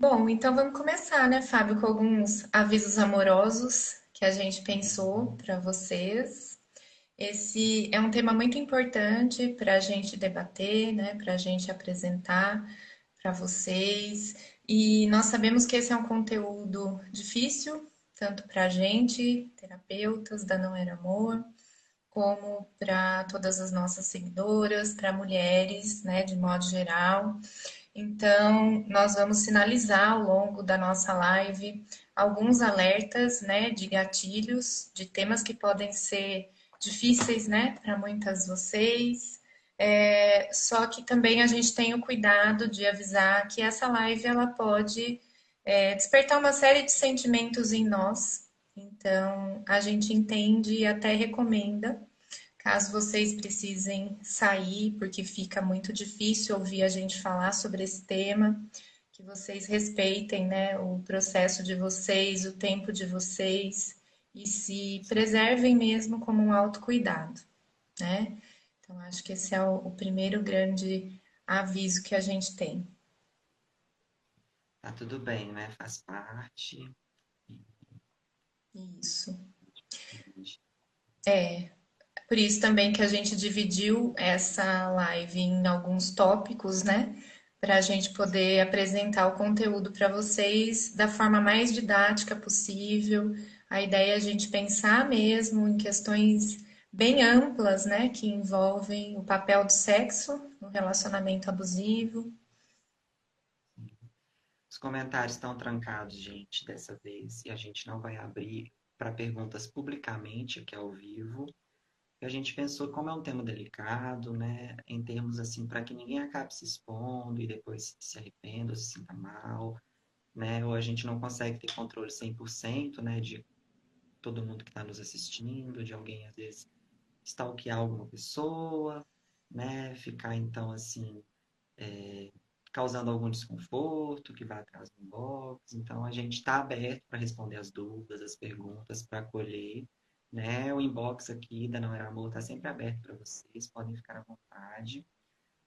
Bom, então vamos começar, né, Fábio, com alguns avisos amorosos que a gente pensou para vocês. Esse é um tema muito importante para a gente debater, né, para a gente apresentar para vocês. E nós sabemos que esse é um conteúdo difícil, tanto para a gente, terapeutas da Não Era Amor, como para todas as nossas seguidoras, para mulheres, né, de modo geral. Então, nós vamos sinalizar ao longo da nossa live alguns alertas, né, de gatilhos, de temas que podem ser difíceis, né, para muitas de vocês. Só que também a gente tem o cuidado de avisar que essa live ela pode despertar uma série de sentimentos em nós. Então, a gente entende e até recomenda caso vocês precisem sair, porque fica muito difícil ouvir a gente falar sobre esse tema, que vocês respeitem, né, o processo de vocês, o tempo de vocês e se preservem mesmo como um autocuidado, né? Então, acho que esse é o primeiro grande aviso que a gente tem. Tá tudo bem, né? Faz parte. Isso. Por isso também que a gente dividiu essa live em alguns tópicos, né? Para a gente poder apresentar o conteúdo para vocês da forma mais didática possível. A ideia é a gente pensar mesmo em questões bem amplas, né? Que envolvem o papel do sexo no relacionamento abusivo. Os comentários estão trancados, gente, dessa vez, e a gente não vai abrir para perguntas publicamente aqui ao vivo. E a gente pensou, como é um tema delicado, né, em termos assim, para que ninguém acabe se expondo e depois se arrependa ou se sinta mal, né, ou a gente não consegue ter controle 100%, né, de todo mundo que está nos assistindo, de alguém, às vezes, stalkear alguma pessoa, né, ficar, então, assim, causando algum desconforto, que vai atrás do inbox. Então, a gente está aberto para responder as dúvidas, as perguntas, para acolher. Né? O inbox aqui da Não Era Amor está sempre aberto para vocês, podem ficar à vontade.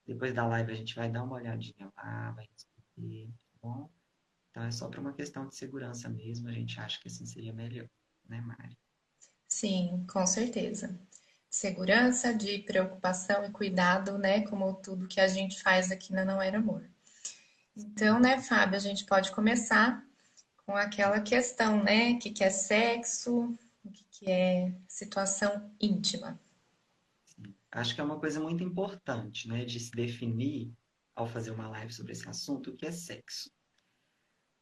Depois da live a gente vai dar uma olhadinha lá, vai responder, tá bom? Então é só para uma questão de segurança mesmo, a gente acha que assim seria melhor, né, Mari? Sim, com certeza. Segurança, de preocupação e cuidado, né? Como tudo que a gente faz aqui na Não Era Amor. Então, né, Fábio, a gente pode começar com aquela questão, né? O que que é sexo, o que que é situação íntima. Acho que é uma coisa muito importante, né, de se definir ao fazer uma live sobre esse assunto, o que é sexo.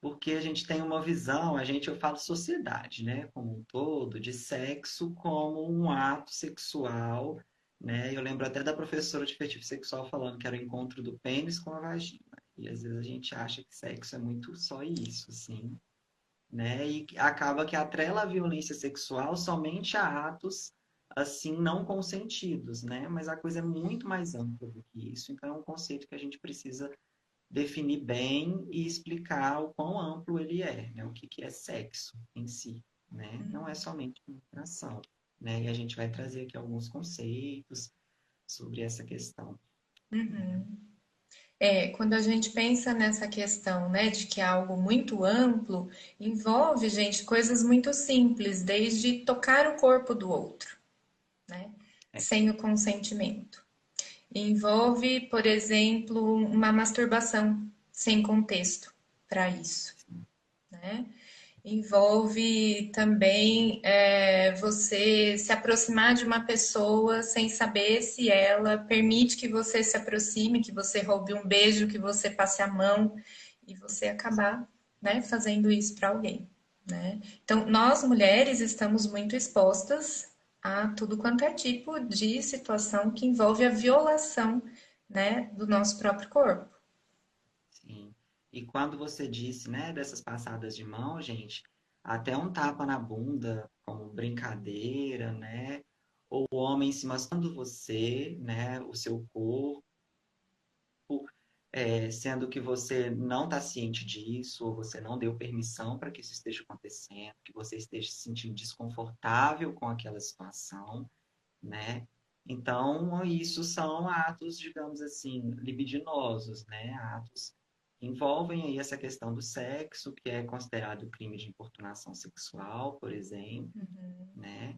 Porque a gente tem uma visão, eu falo sociedade, né, como um todo, de sexo como um ato sexual, né? Eu lembro até da professora de afetivo sexual falando que era o encontro do pênis com a vagina. E às vezes a gente acha que sexo é muito só isso, assim, né? E acaba que atrela a violência sexual somente a atos assim não consentidos, né? Mas a coisa é muito mais ampla do que isso. Então é um conceito que a gente precisa definir bem e explicar o quão amplo ele é, né? O que que é sexo em si, né? Não é somente penetração, né? E a gente vai trazer aqui alguns conceitos sobre essa questão. Quando a gente pensa nessa questão, né, de que é algo muito amplo, envolve, gente, coisas muito simples, desde tocar o corpo do outro, né, É, sem o consentimento. Envolve, por exemplo, uma masturbação sem contexto para isso, né? Envolve também você se aproximar de uma pessoa sem saber se ela permite que você se aproxime, que você roube um beijo, que você passe a mão e você acabar, né, fazendo isso para alguém, né? Então, nós mulheres estamos muito expostas a tudo quanto é tipo de situação que envolve a violação, né, do nosso próprio corpo. sim. E quando você disse, né, dessas passadas de mão, gente, até um tapa na bunda como brincadeira, né? Ou o homem se mostrando você, né, o seu corpo, sendo que você não está ciente disso, ou você não deu permissão para que isso esteja acontecendo, que você esteja se sentindo desconfortável com aquela situação, né? Então, isso são atos, digamos assim, libidinosos, né? Atos envolvem aí essa questão do sexo, que é considerado crime de importunação sexual, por exemplo, né?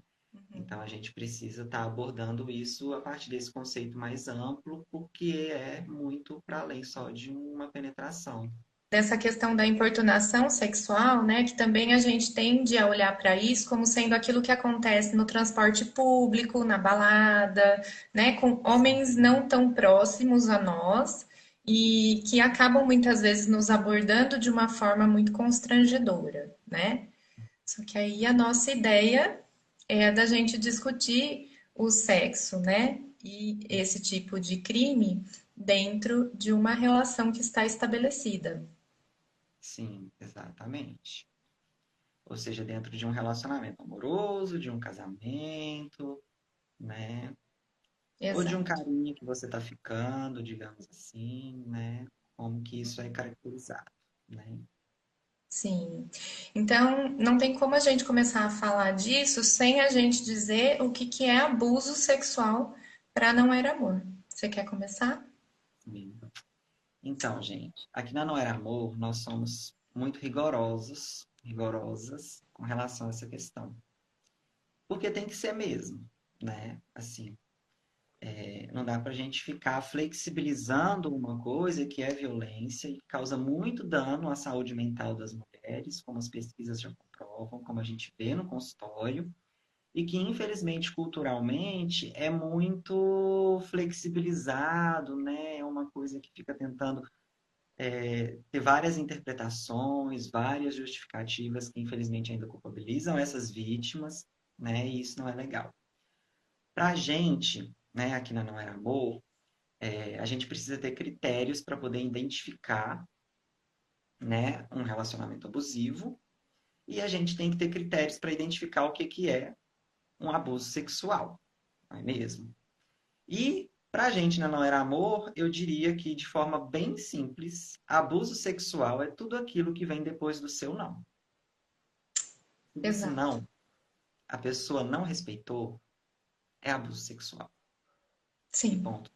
Então, a gente precisa estar abordando isso a partir desse conceito mais amplo, porque é muito para além só de uma penetração. Dessa questão da importunação sexual, né, que também a gente tende a olhar para isso como sendo aquilo que acontece no transporte público, na balada, né, com homens não tão próximos a nós e que acabam muitas vezes nos abordando de uma forma muito constrangedora, né? Só que aí a nossa ideia é a da gente discutir o sexo, né? E esse tipo de crime dentro de uma relação que está estabelecida. Sim, exatamente. Ou seja, dentro de um relacionamento amoroso, de um casamento, né? Ou de um Exato. carinha que você está ficando, digamos assim, né? Como que isso é caracterizado, né? Sim. Então, não tem como a gente começar a falar disso sem a gente dizer o que que é abuso sexual para não era amor. Você quer começar? Sim. Então, gente, aqui na Não Era Amor, nós somos muito rigorosos, rigorosas com relação a essa questão. Porque tem que ser mesmo, né? Assim, não dá para a gente ficar flexibilizando uma coisa que é violência e causa muito dano à saúde mental das mulheres, como as pesquisas já comprovam, como a gente vê no consultório, e que, infelizmente, culturalmente, é muito flexibilizado, né? É uma coisa que fica tentando ter várias interpretações, várias justificativas que, infelizmente, ainda culpabilizam essas vítimas, né? E isso não é legal. Para a gente, né, aqui na Não Era Amor, a gente precisa ter critérios para poder identificar, né, um relacionamento abusivo e a gente tem que ter critérios para identificar o que que é um abuso sexual, não é mesmo? E para a gente na Não Era Amor, eu diria que de forma bem simples, abuso sexual é tudo aquilo que vem depois do seu não. Se esse Exato. não, a pessoa não respeitou, é abuso sexual. E Sim. ponto,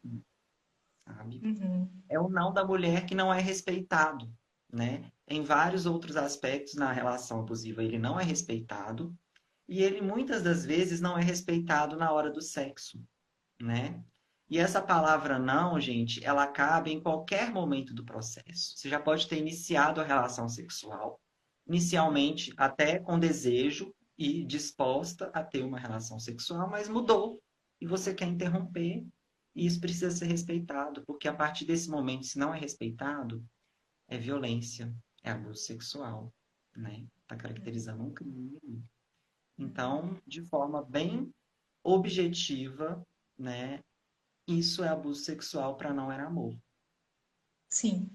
sabe? Uhum. É o não da mulher que não é respeitado, né? Em vários outros aspectos na relação abusiva ele não é respeitado e ele muitas das vezes não é respeitado na hora do sexo, né? E essa palavra não, gente, ela cabe em qualquer momento do processo. Você já pode ter iniciado a relação sexual, inicialmente até com desejo e disposta a ter uma relação sexual, mas mudou e você quer interromper, e isso precisa ser respeitado, porque a partir desse momento, se não é respeitado, é violência, é abuso sexual, né? Está caracterizando um crime. Então, de forma bem objetiva, né? Isso é abuso sexual para não era amor. Sim.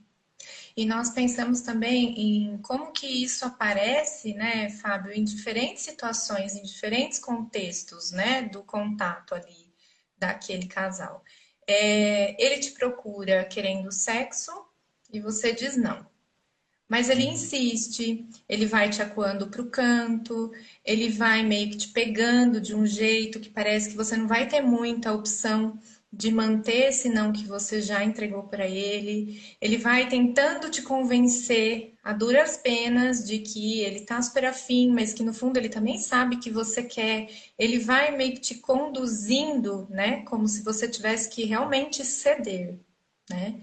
E nós pensamos também em como que isso aparece, né, Fábio, em diferentes situações, em diferentes contextos, né, do contato ali daquele casal. Ele te procura querendo sexo e você diz não. Mas ele Uhum. insiste, ele vai te acuando para o canto, ele vai meio que te pegando de um jeito que parece que você não vai ter muita opção de manter esse não que você já entregou para ele. Ele vai tentando te convencer a duras penas de que ele tá super afim, mas que no fundo ele também sabe que você quer. Ele vai meio que te conduzindo, né, como se você tivesse que realmente ceder, né?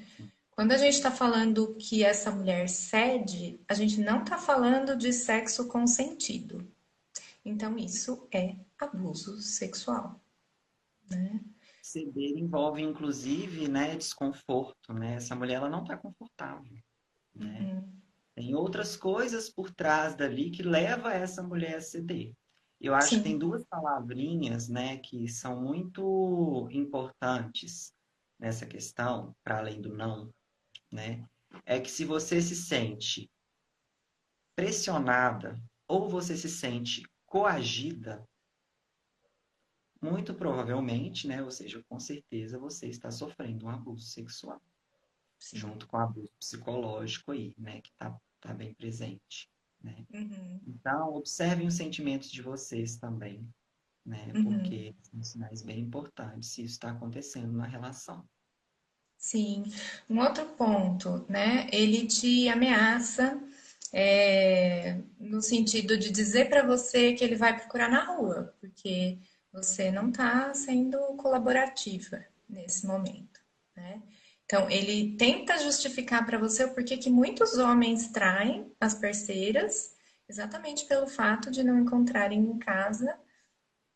Quando a gente está falando que essa mulher cede, a gente não está falando de sexo consentido. Então, isso é abuso sexual, né? Ceder envolve, inclusive, né, desconforto, né? Essa mulher, ela não está confortável, né? Tem outras coisas por trás dali que leva essa mulher a ceder. Eu acho que tem Sim, duas palavrinhas, né, que são muito importantes nessa questão, para além do não, né? É que se você se sente pressionada ou você se sente coagida, muito provavelmente, né, ou seja, com certeza você está sofrendo um abuso sexual, sim. junto com o abuso psicológico aí, né, que tá bem presente, né? Então, observem os sentimentos de vocês também, né, porque são sinais bem importantes se isso está acontecendo na relação. Sim. Um outro ponto, né? Ele te ameaça, no sentido de dizer para você que ele vai procurar na rua, porque você não está sendo colaborativa nesse momento, né? Então, ele tenta justificar para você o porquê que muitos homens traem as parceiras, exatamente pelo fato de não encontrarem em casa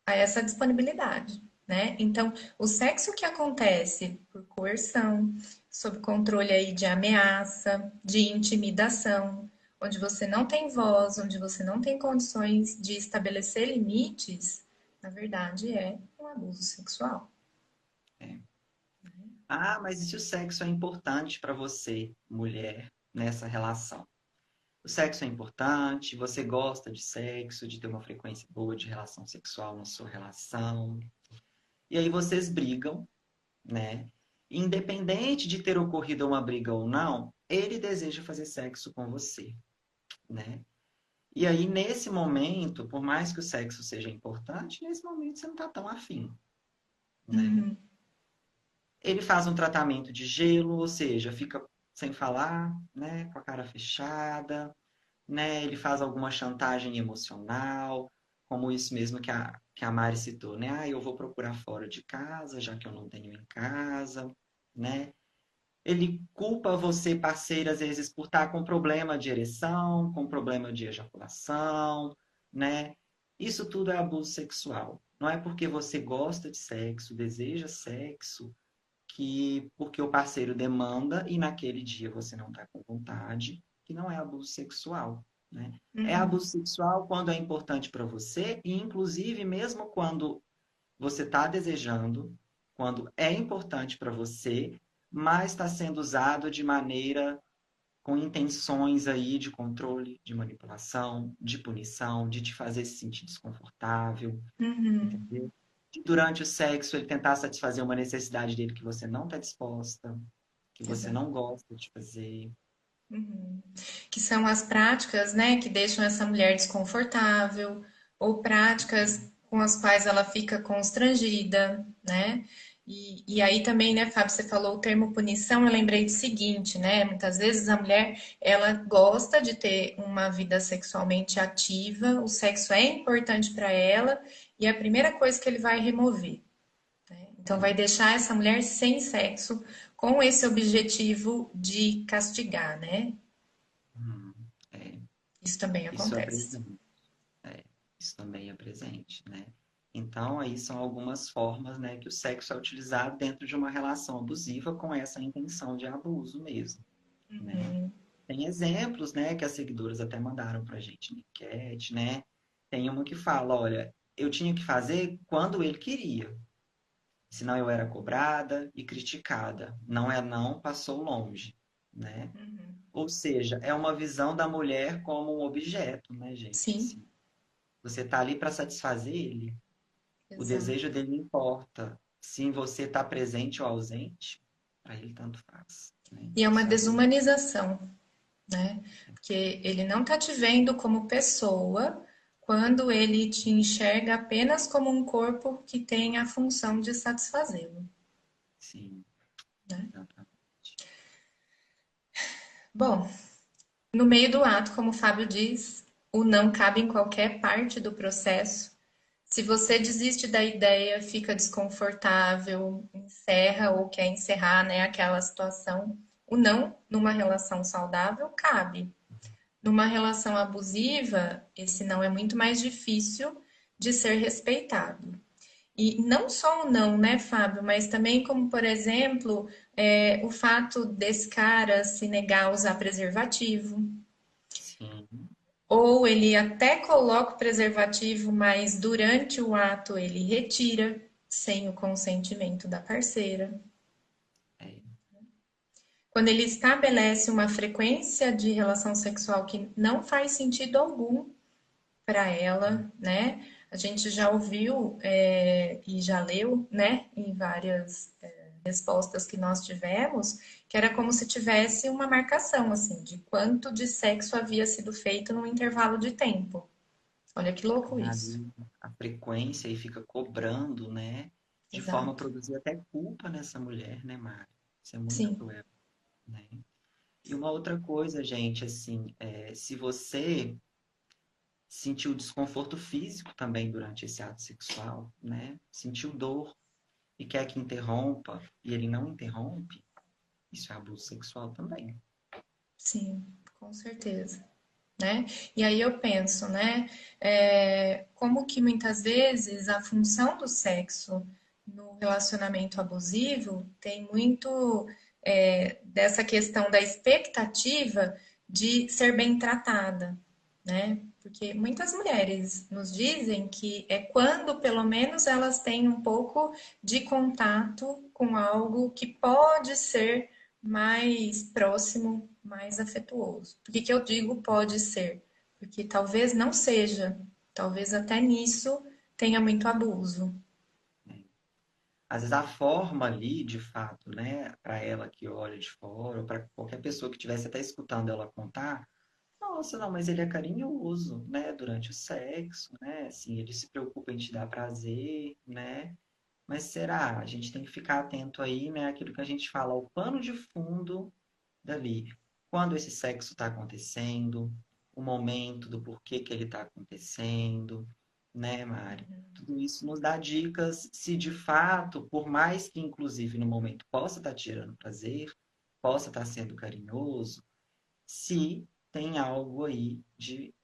a essa disponibilidade, né? Então, o sexo que acontece por coerção, sob controle aí de ameaça, de intimidação, onde você não tem voz, onde você não tem condições de estabelecer limites, na verdade é um abuso sexual. É. Ah, mas e se o sexo é importante para você, mulher, nessa relação? O sexo é importante, você gosta de sexo, de ter uma frequência boa de relação sexual na sua relação. E aí vocês brigam, né? Independente de ter ocorrido uma briga ou não, ele deseja fazer sexo com você, né? E aí, nesse momento, por mais que o sexo seja importante, nesse momento você não tá tão afim, né? Uhum, Ele faz um tratamento de gelo, ou seja, fica sem falar, né? Com a cara fechada, né? Ele faz alguma chantagem emocional, como isso mesmo que a Mari citou, né? Ah, eu vou procurar fora de casa, já que eu não tenho em casa, né? Ele culpa você, parceira, às vezes, por estar com problema de ereção, com problema de ejaculação, né? Isso tudo é abuso sexual. Não é porque você gosta de sexo, deseja sexo, que porque o parceiro demanda e naquele dia você não está com vontade, que não é abuso sexual, né? É uhum, abuso sexual quando é importante para você e, inclusive, mesmo quando você está desejando, quando é importante para você, mas está sendo usado de maneira com intenções aí de controle, de manipulação, de punição, de te fazer se sentir desconfortável, uhum. entendeu? De, durante o sexo, ele tentar satisfazer uma necessidade dele que você não está disposta, que você Exato. não gosta de fazer. Uhum. Que são as práticas, né, que deixam essa mulher desconfortável, ou práticas com as quais ela fica constrangida, né? E aí também, né, Fábio, você falou o termo punição, eu lembrei do seguinte, né? Muitas vezes a mulher, ela gosta de ter uma vida sexualmente ativa, o sexo é importante para ela, e é a primeira coisa que ele vai remover. Então, vai deixar essa mulher sem sexo, com esse objetivo de castigar, né? Hum, é, Isso também isso é acontece. presente. É, isso também é presente, né? Então, aí são algumas formas, né, que o sexo é utilizado dentro de uma relação abusiva com essa intenção de abuso mesmo, né? Tem exemplos, né, que as seguidoras até mandaram pra gente na enquete, né? Tem uma que fala, olha, eu tinha que fazer quando ele queria, senão eu era cobrada e criticada. Não é não, passou longe, né? Ou seja, é uma visão da mulher como um objeto, né, gente? Sim, Assim, você tá ali para satisfazer ele. O exato. desejo dele não importa. Se você está presente ou ausente, para ele tanto faz, né? E é uma Isso é abuso. desumanização, né? Porque ele não tá te vendo como pessoa quando ele te enxerga apenas como um corpo que tem a função de satisfazê-lo, Sim, né? exatamente. Bom, no meio do ato, como o Fábio diz, o não cabe em qualquer parte do processo. Se você desiste da ideia, fica desconfortável, encerra ou quer encerrar, né, aquela situação, o não numa relação saudável cabe. Numa relação abusiva, esse não é muito mais difícil de ser respeitado. E não só o não, né, Fábio, mas também como, por exemplo, o fato desse cara se negar a usar preservativo, Sim, ou ele até coloca o preservativo, mas durante o ato ele retira sem o consentimento da parceira. é. Quando ele estabelece uma frequência de relação sexual que não faz sentido algum para ela, né? A gente já ouviu e já leu, né, em várias respostas que nós tivemos, que era como se tivesse uma marcação, assim, de quanto de sexo havia sido feito num intervalo de tempo. Olha que louco Tem isso. ali a frequência e fica cobrando, né? De forma a Exato. produzir até culpa nessa mulher, né, Mari? Isso é muito sim, cruel, né? E uma outra coisa, gente, assim, se você sentiu desconforto físico também durante esse ato sexual, né? Sentiu dor e quer que interrompa e ele não interrompe, isso é abuso sexual também. sim, com certeza. Né? E aí eu penso, né, como que muitas vezes a função do sexo no relacionamento abusivo tem muito dessa questão da expectativa de ser bem tratada, né? Porque muitas mulheres nos dizem que é quando, pelo menos, elas têm um pouco de contato com algo que pode ser mais próximo, mais afetuoso. Por que que eu digo pode ser? Porque talvez não seja, talvez até nisso tenha muito abuso. Né? Às vezes a forma ali, de fato, né, para ela que olha de fora, ou para qualquer pessoa que estivesse até escutando ela contar, nossa, não, mas ele é carinhoso, né, durante o sexo, né, assim, ele se preocupa em te dar prazer, né, mas será? A gente tem que ficar atento aí, né, aquilo que a gente fala, o pano de fundo dali. Quando esse sexo está acontecendo, o momento do porquê que ele está acontecendo, né, Mari? Tudo isso nos dá dicas se de fato, por mais que inclusive no momento possa estar tirando prazer, possa estar sendo carinhoso, se tem algo aí de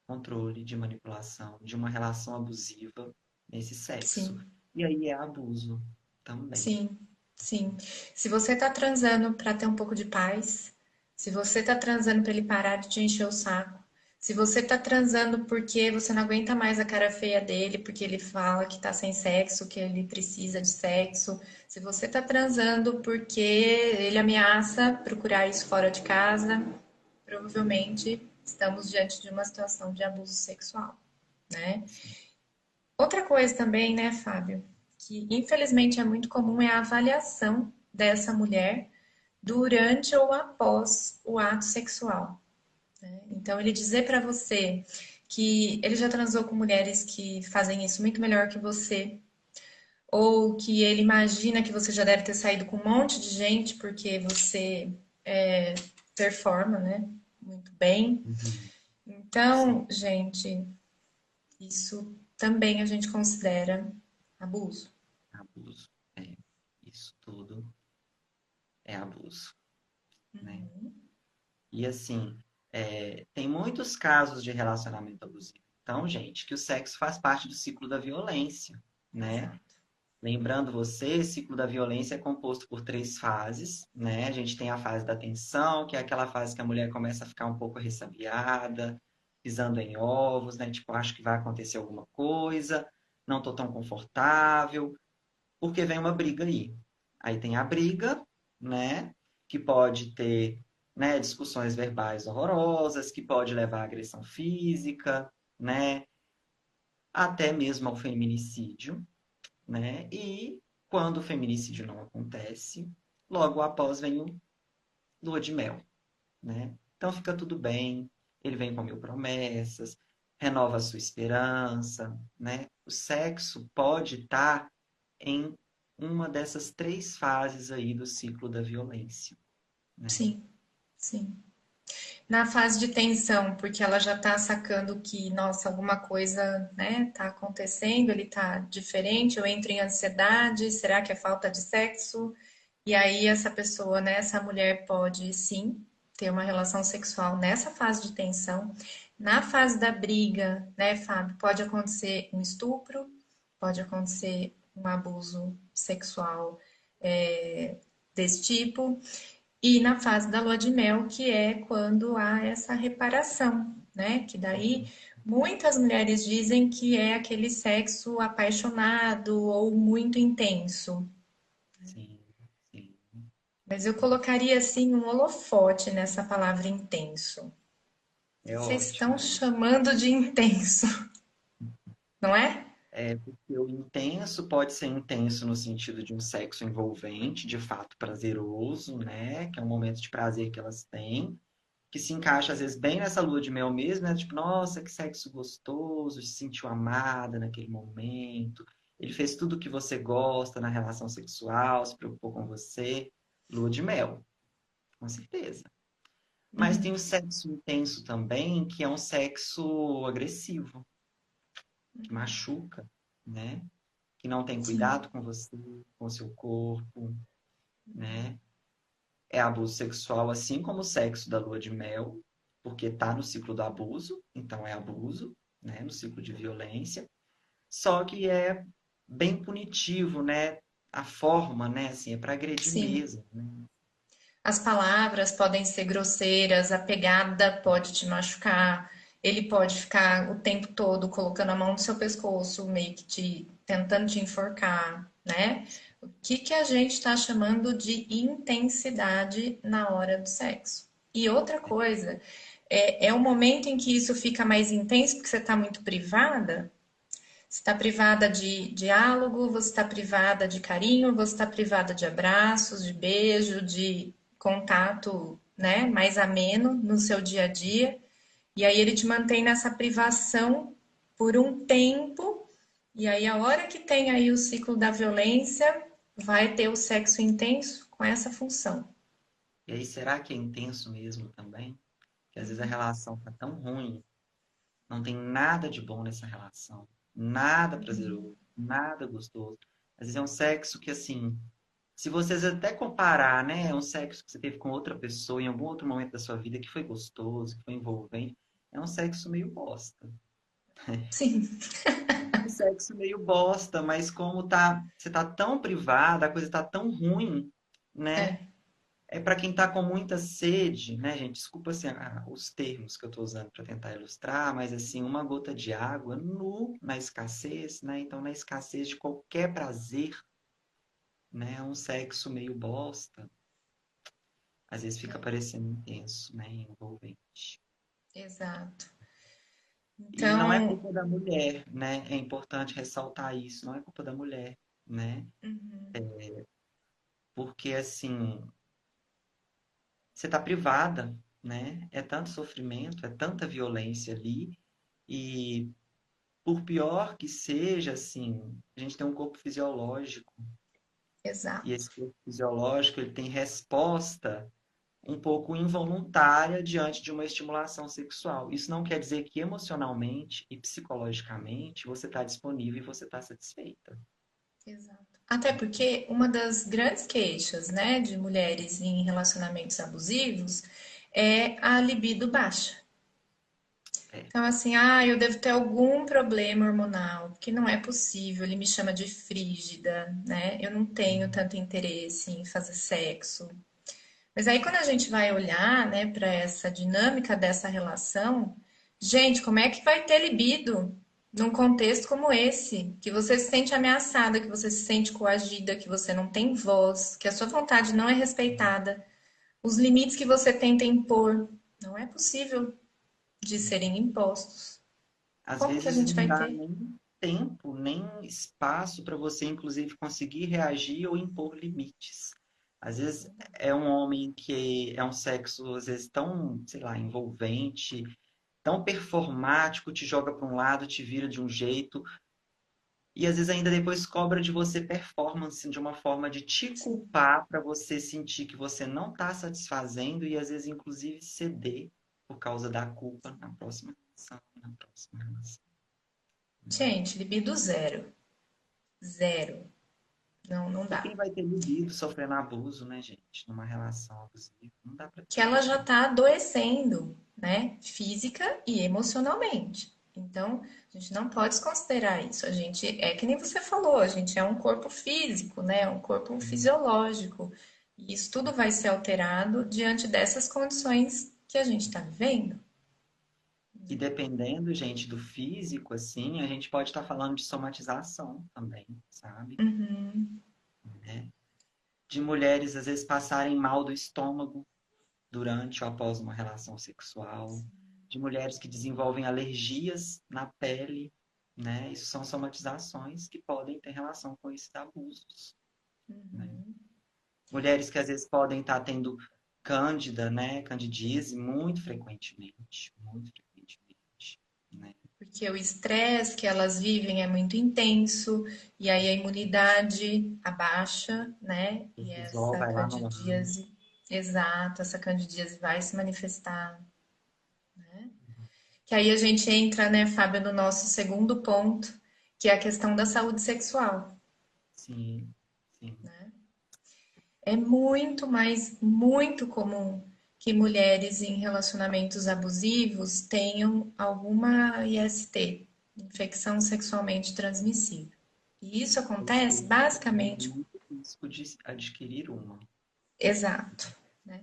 controle, de manipulação, de uma relação abusiva nesse sexo. Sim, E aí é abuso também. sim, sim. Se você tá transando para ter um pouco de paz, se você tá transando para ele parar de te encher o saco, se você tá transando porque você não aguenta mais a cara feia dele, porque ele fala que tá sem sexo, que ele precisa de sexo, se você tá transando porque ele ameaça procurar isso fora de casa, provavelmente estamos diante de uma situação de abuso sexual, né? Outra coisa também, né, Fábio, que infelizmente é muito comum é a avaliação dessa mulher durante ou após o ato sexual. Então, ele dizer para você que ele já transou com mulheres que fazem isso muito melhor que você, ou que ele imagina que você já deve ter saído com um monte de gente porque você performa, né, muito bem. Uhum. Sim, Então, gente, isso também a gente considera abuso. abuso. É, isso tudo é abuso, né? E assim, tem muitos casos de relacionamento abusivo. Então, gente, que o sexo faz parte do ciclo da violência, né? Exato. Lembrando você, o ciclo da violência é composto por três fases, né? A gente tem a fase da tensão, que é aquela fase que a mulher começa a ficar um pouco ressabiada, pisando em ovos, né? Tipo, acho que vai acontecer alguma coisa, não tô tão confortável, porque vem uma briga aí. Aí tem a briga, né? Que pode ter, né, discussões verbais horrorosas, que pode levar à agressão física, né? Até mesmo ao feminicídio, né? E quando o feminicídio não acontece, logo após vem o lua de mel, né? Então fica tudo bem, ele vem com mil promessas, renova a sua esperança, né? O sexo pode estar em uma dessas três fases aí do ciclo da violência, né? Sim, sim. Na fase de tensão, porque ela já tá sacando que, nossa, alguma coisa, né, tá acontecendo, ele tá diferente, eu entro em ansiedade, será que é falta de sexo? E aí essa pessoa, né, essa mulher pode sim ter uma relação sexual nessa fase de tensão. Na fase da briga, né, Fábio, pode acontecer um estupro, pode acontecer um abuso sexual desse tipo. E na fase da lua de mel, que é quando há essa reparação, né? Que daí muitas mulheres dizem que é aquele sexo apaixonado ou muito intenso. Sim, sim. Mas eu colocaria assim um holofote nessa palavra intenso. O que É vocês estão ótimo isso. chamando de intenso, não é? É porque o intenso pode ser intenso no sentido de um sexo envolvente, de fato prazeroso, né? Que é um momento de prazer que elas têm, que se encaixa às vezes bem nessa lua de mel mesmo, né? Tipo, nossa, que sexo gostoso, se sentiu amada naquele momento. Ele fez tudo o que você gosta na relação sexual, se preocupou com você. Lua de mel, com certeza. Mas tem Uhum. o sexo intenso também, que é um sexo agressivo, que machuca, né? Que não tem Sim, cuidado com você, com o seu corpo, né? É abuso sexual, assim como o sexo da lua de mel, porque tá no ciclo do abuso, então é abuso, né? No ciclo de violência. Só que é bem punitivo, né? A forma, né? Assim, é para agredir sim. mesmo, né? As palavras podem ser grosseiras, a pegada pode te machucar, ele pode ficar o tempo todo colocando a mão no seu pescoço, meio que tentando te enforcar, né? O que que a gente está chamando de intensidade na hora do sexo? E outra coisa, é o momento em que isso fica mais intenso porque você está muito privada. Você está privada de diálogo, você está privada de carinho, você está privada de abraços, de beijo, de contato, né, mais ameno no seu dia a dia. E aí ele te mantém nessa privação por um tempo. E aí a hora que tem aí o ciclo da violência, vai ter o sexo intenso com essa função. E aí, será que é intenso mesmo também? Que às vezes a relação tá tão ruim, não tem nada de bom nessa relação, nada prazeroso, nada gostoso. Às vezes é um sexo que, assim, se vocês até comparar, né, é um sexo que você teve com outra pessoa em algum outro momento da sua vida que foi gostoso, que foi envolvente, é um sexo meio bosta. Sim, Um sexo meio bosta, mas como tá, você tá tão privada, a coisa tá tão ruim, né? é. É para quem tá com muita sede, né, gente? Desculpa assim, os termos que eu tô usando para tentar ilustrar, mas assim, uma gota de água na escassez, né? Então, na escassez de qualquer prazer, né? É um sexo meio bosta. Às vezes fica parecendo intenso, né? Envolvente. Exato. E não é Então, culpa da mulher, né? É importante ressaltar isso. Não é culpa da mulher, né? Porque, assim, você está privada, né? É tanto sofrimento, é tanta violência ali. E por pior que seja, assim, a gente tem um corpo fisiológico. E exato. esse corpo fisiológico, ele tem resposta um pouco involuntária diante de uma estimulação sexual. Isso não quer dizer que emocionalmente e psicologicamente você está disponível e você está satisfeita. Exato. Até porque uma das grandes queixas, né, de mulheres em relacionamentos abusivos é a libido baixa. É. Então, assim, eu devo ter algum problema hormonal, que não é possível. Ele me chama de frígida, né? Eu não tenho tanto interesse em fazer sexo. Mas aí, quando a gente vai olhar, né, para essa dinâmica dessa relação, gente, como é que vai ter libido num contexto como esse? Que você se sente ameaçada, que você se sente coagida, que você não tem voz, que a sua vontade não é respeitada, os limites que você tenta impor não é possível de serem impostos. Às Como que a vezes gente não vai dá ter? nem tempo, nem espaço para você, inclusive, conseguir reagir ou impor limites. Às vezes é um homem que é um sexo, às vezes, tão, sei lá, envolvente, tão performático, te joga para um lado, te vira de um jeito, e às vezes ainda depois cobra de você performance de uma forma de te Sim. culpar para você sentir que você não está satisfazendo e às vezes inclusive ceder por causa da culpa na próxima relação, na próxima relação. Gente, libido zero. Zero. Não, não E quem dá. vai ter libido sofrendo abuso, né, gente? Numa relação abusiva, não dá para Que ter. ela já está adoecendo, né? Física e emocionalmente. Então, a gente não pode desconsiderar isso. A gente é que nem você falou, a gente é um corpo físico, né? Um corpo fisiológico. E isso tudo vai ser alterado diante dessas condições que a gente está vivendo. E dependendo, gente, do físico, assim, a gente pode estar falando de somatização também, sabe? Né? De mulheres, às vezes, passarem mal do estômago durante ou após uma relação sexual, de mulheres que desenvolvem alergias na pele, né? Isso são somatizações que podem ter relação com esses abusos, né? Mulheres que às vezes podem estar tendo cândida, né? Candidíase muito frequentemente, né? porque o estresse que elas vivem é muito intenso, e aí a imunidade abaixa, né? O E cortisol essa vai lá no ar. candidíase, exato, essa candidíase vai se manifestar, né? Que aí a gente entra, né, Fábio, no nosso segundo ponto, que é a questão da saúde sexual. Sim, sim. É muito, mas muito comum que mulheres em relacionamentos abusivos tenham alguma IST, infecção sexualmente transmissível. E isso Ou acontece seja, tem basicamente, muito risco de adquirir uma. exato, né?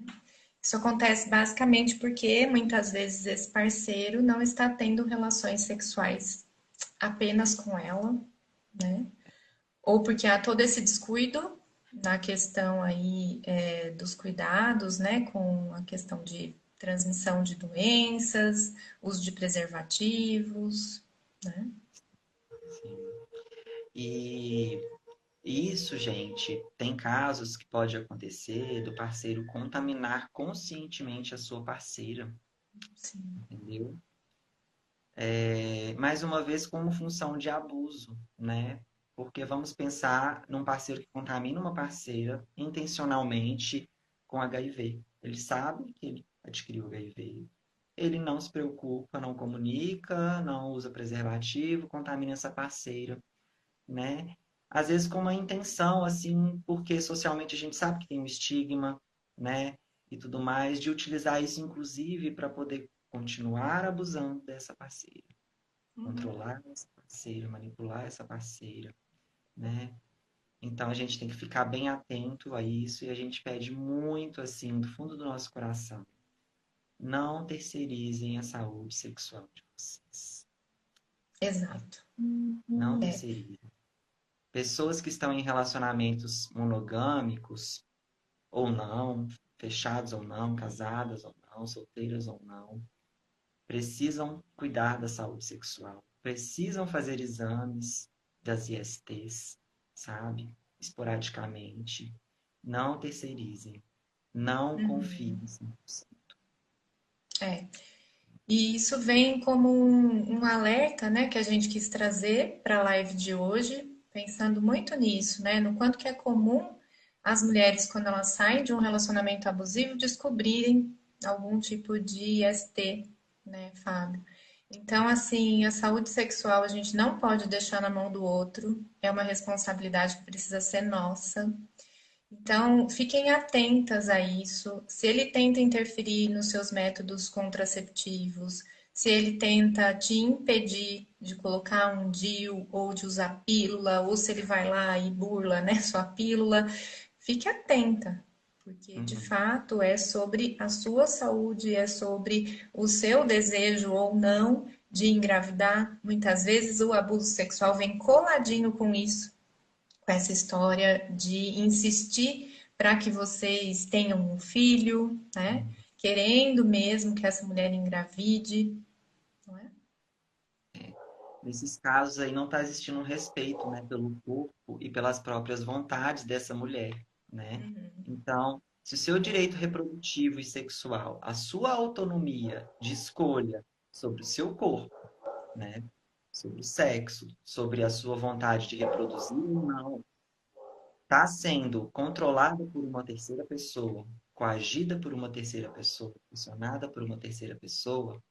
Isso acontece basicamente porque muitas vezes esse parceiro não está tendo relações sexuais apenas com ela, né? Ou porque há todo esse descuido na questão aí dos cuidados, né, com a questão de transmissão de doenças, uso de preservativos, né? Sim. E isso, gente, tem casos que pode acontecer do parceiro contaminar conscientemente a sua parceira, Sim. entendeu? Mais uma vez, como função de abuso, né? Porque vamos pensar num parceiro que contamina uma parceira intencionalmente com HIV. Ele sabe que ele adquiriu HIV, ele não se preocupa, não comunica, não usa preservativo, contamina essa parceira, né? Às vezes com uma intenção, assim, porque socialmente a gente sabe que tem um estigma, né? E tudo mais, de utilizar isso, inclusive, para poder continuar abusando dessa parceira, controlar essa parceira, manipular essa parceira, né? Então a gente tem que ficar bem atento a isso e a gente pede muito, assim, do fundo do nosso coração, não terceirizem a saúde sexual de vocês. Exato. Não É. terceirizem. Pessoas que estão em relacionamentos monogâmicos ou não, fechados ou não, casadas ou não, solteiras ou não, precisam cuidar da saúde sexual, precisam fazer exames das ISTs, sabe? Esporadicamente. Não terceirizem. Não confiem. É. E isso vem como um alerta, né, que a gente quis trazer para a live de hoje, pensando muito nisso, né, no quanto que é comum as mulheres, quando elas saem de um relacionamento abusivo, descobrirem algum tipo de IST, né, Fábio? Então, assim, a saúde sexual a gente não pode deixar na mão do outro, é uma responsabilidade que precisa ser nossa. Então, fiquem atentas a isso. Se ele tenta interferir nos seus métodos contraceptivos, se ele tenta te impedir de colocar um DIU ou de usar pílula, ou se ele vai lá e burla, né, sua pílula, fique atenta, porque de Uhum. fato é sobre a sua saúde, é sobre o seu desejo ou não de engravidar. Muitas vezes o abuso sexual vem coladinho com isso, com essa história de insistir para que vocês tenham um filho, né? Querendo mesmo que essa mulher engravide, não é? Nesses casos aí não está existindo um respeito, né, pelo corpo e pelas próprias vontades dessa mulher, né? Então, se o seu direito reprodutivo e sexual, a sua autonomia de escolha sobre o seu corpo, né, sobre o sexo, sobre a sua vontade de reproduzir ou não, está sendo controlada por uma terceira pessoa, coagida por uma terceira pessoa, pressionada por uma terceira pessoa,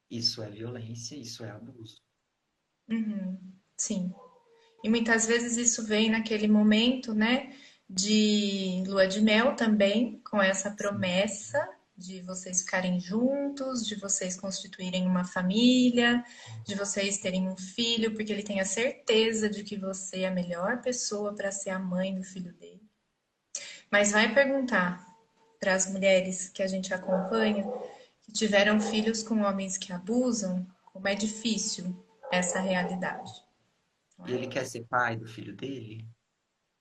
isso é violência, isso é abuso. Sim. E muitas vezes isso vem naquele momento, né, de lua de mel também, com essa Sim. promessa de vocês ficarem juntos, de vocês constituírem uma família, de vocês terem um filho, porque ele tem a certeza de que você é a melhor pessoa para ser a mãe do filho dele. Mas vai perguntar para as mulheres que a gente acompanha, que tiveram filhos com homens que abusam, como é difícil essa realidade, não E é? ele quer ser pai do filho dele?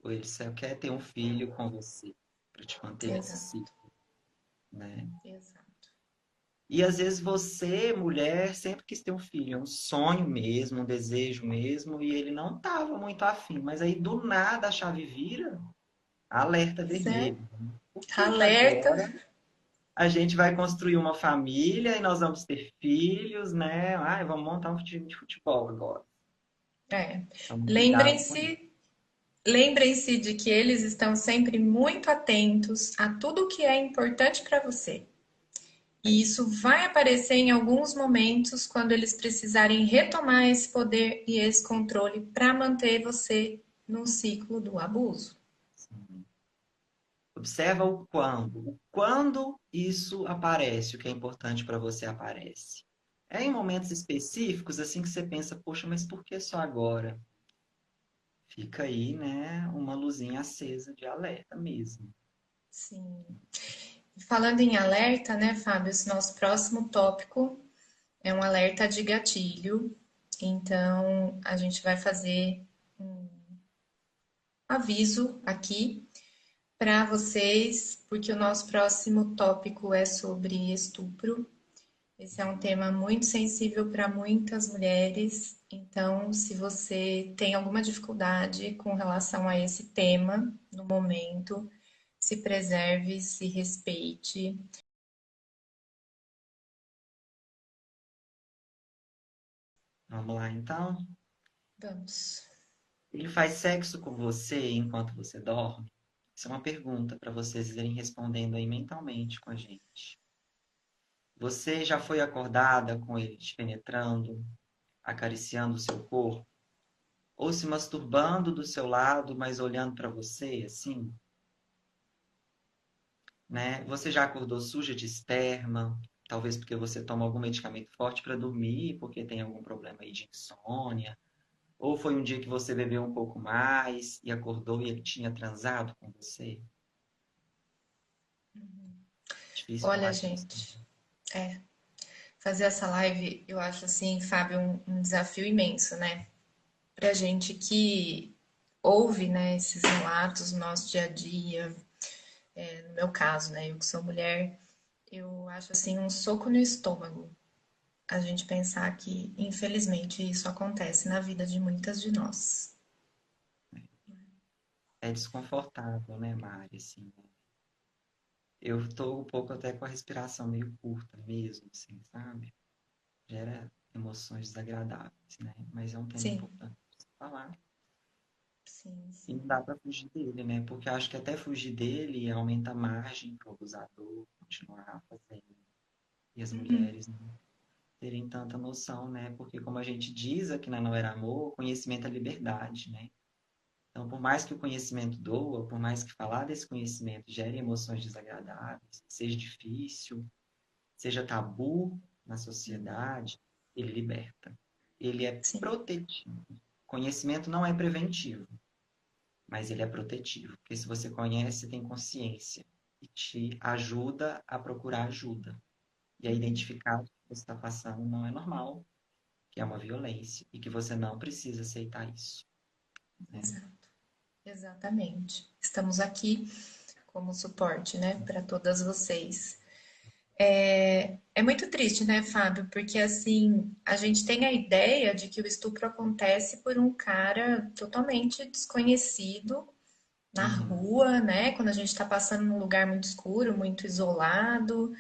Ou ele só quer ter um filho com você para te manter nesse Exato, ciclo, né? exato. E às vezes você, mulher, sempre quis ter um filho, é um sonho mesmo, um desejo mesmo, e ele não estava muito afim, mas aí do nada a chave vira, alerta Pois é, vermelho. Por que que alerta, agora? a gente vai construir uma família e nós vamos ter filhos, né? Ai, vamos montar um time de futebol agora. É. Vamos cuidar com isso. Lembrem-se, lembrem-se de que eles estão sempre muito atentos a tudo que é importante para você. E isso vai aparecer em alguns momentos quando eles precisarem retomar esse poder e esse controle para manter você no ciclo do abuso. Observa o quando. O quando isso aparece, o que é importante para você aparece. É em momentos específicos, assim que você pensa, poxa, mas por que só agora? Fica aí, né, uma luzinha acesa de alerta mesmo. Sim. Falando em alerta, né, Fábio, esse nosso próximo tópico é um alerta de gatilho. Então, a gente vai fazer aviso aqui para vocês, porque o nosso próximo tópico é sobre estupro. Esse é um tema muito sensível para muitas mulheres, então, se você tem alguma dificuldade com relação a esse tema no momento, se preserve, se respeite. Vamos lá, então. Vamos. Ele faz sexo com você enquanto você dorme? Isso é uma pergunta para vocês irem respondendo aí mentalmente com a gente. Você já foi acordada com ele te penetrando, acariciando o seu corpo? Ou se masturbando do seu lado, mas olhando para você, assim? Né? Você já acordou suja de esperma? Talvez porque você toma algum medicamento forte para dormir, porque tem algum problema aí de insônia. Ou foi um dia que você bebeu um pouco mais e acordou e ele tinha transado com você? Difícil Olha, falar disso. gente, fazer essa live eu acho assim, Fábio, um desafio imenso, né? Pra gente que ouve, né, esses relatos no nosso dia a dia, no meu caso, né, eu que sou mulher, eu acho assim um soco no estômago a gente pensar que, infelizmente, isso acontece na vida de muitas de nós. É desconfortável, né, Mari? Assim, né? Eu tô um pouco até com a respiração meio curta mesmo, assim, sabe? Gera emoções desagradáveis, né? Mas é um tema Sim, importante de se falar. sim, E não sim. dá para fugir dele, né? Porque acho que até fugir dele aumenta a margem para o abusador continuar fazendo. E as mulheres não terem tanta noção, né? Porque, como a gente diz aqui na Não Era Amor, conhecimento é liberdade, né? Então, por mais que o conhecimento doa, por mais que falar desse conhecimento gere emoções desagradáveis, seja difícil, seja tabu na sociedade, ele liberta. Ele é Sim, protetivo. Conhecimento não é preventivo, mas ele é protetivo. Porque se você conhece, você tem consciência e te ajuda a procurar ajuda e a identificar que o que você está passando não é normal, que é uma violência e que você não precisa aceitar isso, né? exato, exatamente. Estamos aqui como suporte, né, para todas vocês. É muito triste, né, Fábio? Porque assim, a gente tem a ideia de que o estupro acontece por um cara totalmente desconhecido na Uhum. rua, né? Quando a gente está passando num lugar muito escuro, muito isolado.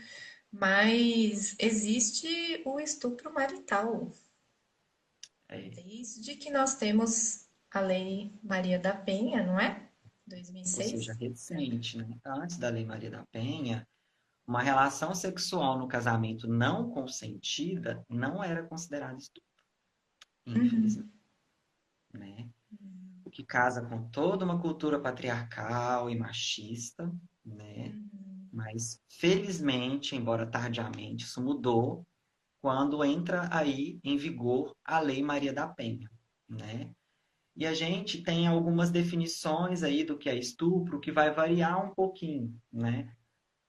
Mas existe o estupro marital. É. Desde que nós temos a Lei Maria da Penha, não é? Ou seja, 2006? recente, né? Antes da Lei Maria da Penha, uma relação sexual no casamento não consentida não era considerada estupro, infelizmente, né? O que casa com toda uma cultura patriarcal e machista, né? Mas, felizmente, embora tardiamente, isso mudou quando entra aí em vigor a Lei Maria da Penha, né? E a gente tem algumas definições aí do que é estupro que vai variar um pouquinho, né?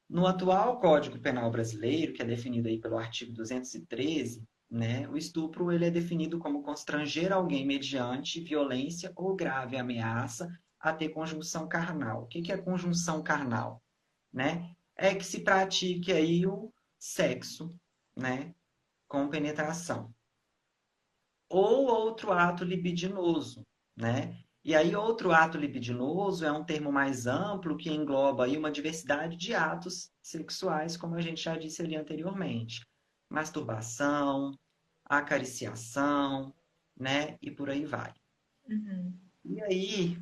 No atual Código Penal brasileiro, que é definido aí pelo artigo 213, né, o estupro ele é definido como constranger alguém mediante violência ou grave ameaça a ter conjunção carnal. O que que é conjunção carnal? Né? É que se pratique aí o sexo, né, com penetração ou outro ato libidinoso, né? E aí, outro ato libidinoso é um termo mais amplo que engloba aí uma diversidade de atos sexuais, como a gente já disse ali anteriormente. Masturbação, acariciação, né? E por aí vai. Uhum. E aí,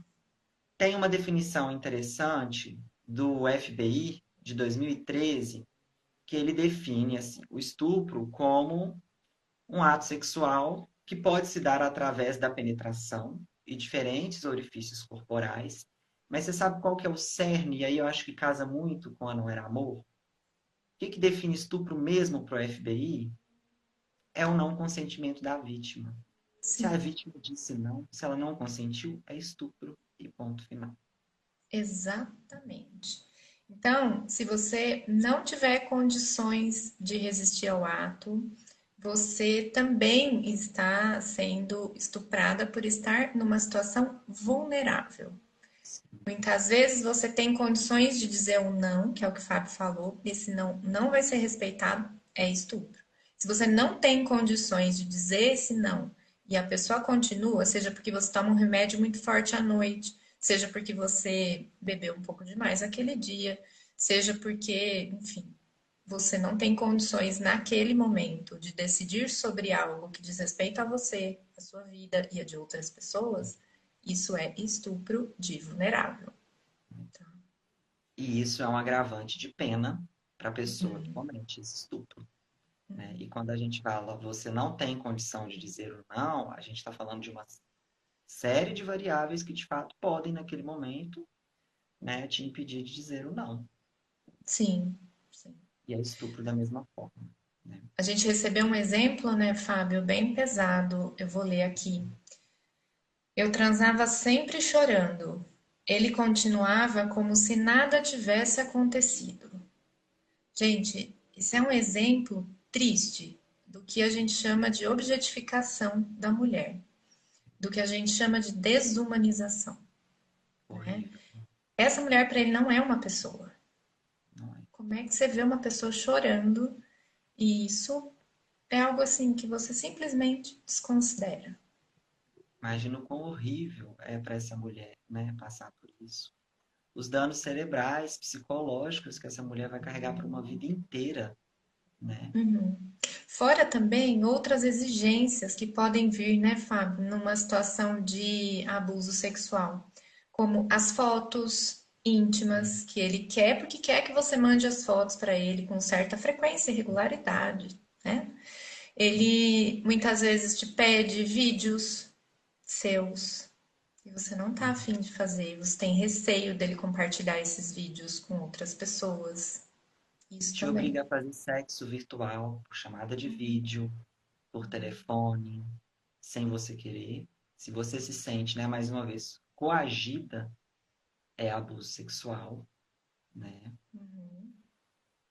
tem uma definição interessante do FBI de 2013, que ele define assim, o estupro como um ato sexual que pode se dar através da penetração e diferentes orifícios corporais. Mas você sabe qual que é o cerne? E aí eu acho que casa muito com a Não Era Amor. O que define estupro mesmo para o FBI? É o não consentimento da vítima. Se a Sim, vítima disse não, se ela não consentiu, é estupro e ponto final. exatamente. Então, se você não tiver condições de resistir ao ato, você também está sendo estuprada por estar numa situação vulnerável. Muitas vezes você tem condições de dizer um não, que é o que o Fábio falou, esse não não vai ser respeitado, é estupro. Se você não tem condições de dizer esse não e a pessoa continua, seja porque você toma um remédio muito forte à noite, seja porque você bebeu um pouco demais aquele dia, seja porque, enfim, você não tem condições naquele momento de decidir sobre algo que diz respeito a você, a sua vida e a de outras pessoas, isso é estupro de vulnerável. E isso é um agravante de pena para a pessoa que comete esse estupro. Né? E quando a gente fala você não tem condição de dizer o não, a gente está falando de uma série de variáveis que de fato podem, naquele momento, né, te impedir de dizer o não. Sim, sim. E é estupro da mesma forma. Né? A gente recebeu um exemplo, né, Fábio, bem pesado. Eu vou ler aqui. Eu transava sempre chorando. Ele continuava como se nada tivesse acontecido. Gente, isso é um exemplo triste do que a gente chama de objetificação da mulher, do que a gente chama de desumanização, né? Horrível, Essa mulher para ele não é uma pessoa. não é? Como é que você vê uma pessoa chorando e isso é algo assim que você simplesmente desconsidera? Imagina o quão horrível é para essa mulher, né, passar por isso. Os danos cerebrais, psicológicos que essa mulher vai carregar por uma vida inteira, né? Uhum. Fora também outras exigências que podem vir, né, Fábio, numa situação de abuso sexual, como as fotos íntimas que ele quer, porque quer que você mande as fotos para ele com certa frequência e regularidade, né? Ele muitas vezes te pede vídeos seus e você não tá afim de fazer, você tem receio dele compartilhar esses vídeos com outras pessoas. Isso Te também. obriga a fazer sexo virtual, por chamada de vídeo, por telefone, sem você querer. Se você se sente, né, mais uma vez, coagida, é abuso sexual, né?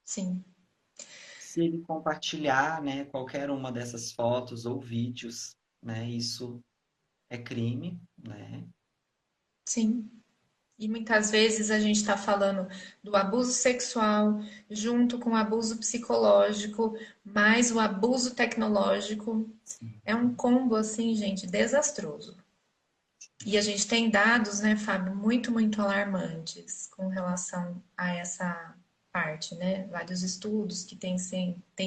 Sim. Se ele compartilhar, né, qualquer uma dessas fotos ou vídeos, né, isso é crime, né? Sim. E muitas vezes a gente está falando do abuso sexual junto com o abuso psicológico, mais o abuso tecnológico. Sim. É um combo assim, gente, desastroso. E a gente tem dados, né, Fábio, muito alarmantes com relação a essa parte, né? Vários estudos que têm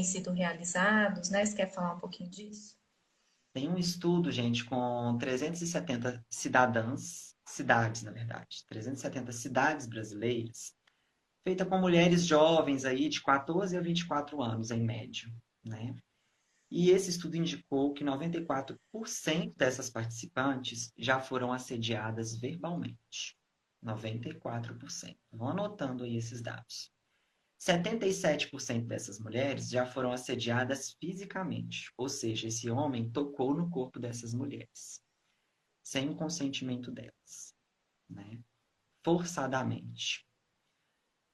sido realizados, né? Você quer falar um pouquinho disso? Tem um estudo, gente, com 370 cidadãs, cidades, na verdade, 370 cidades brasileiras, feita com mulheres jovens aí de 14 a 24 anos, em média, né? E esse estudo indicou que 94% dessas participantes já foram assediadas verbalmente. 94%. Vão anotando aí esses dados. 77% dessas mulheres já foram assediadas fisicamente, ou seja, esse homem tocou no corpo dessas mulheres, sem o consentimento delas, né? Forçadamente.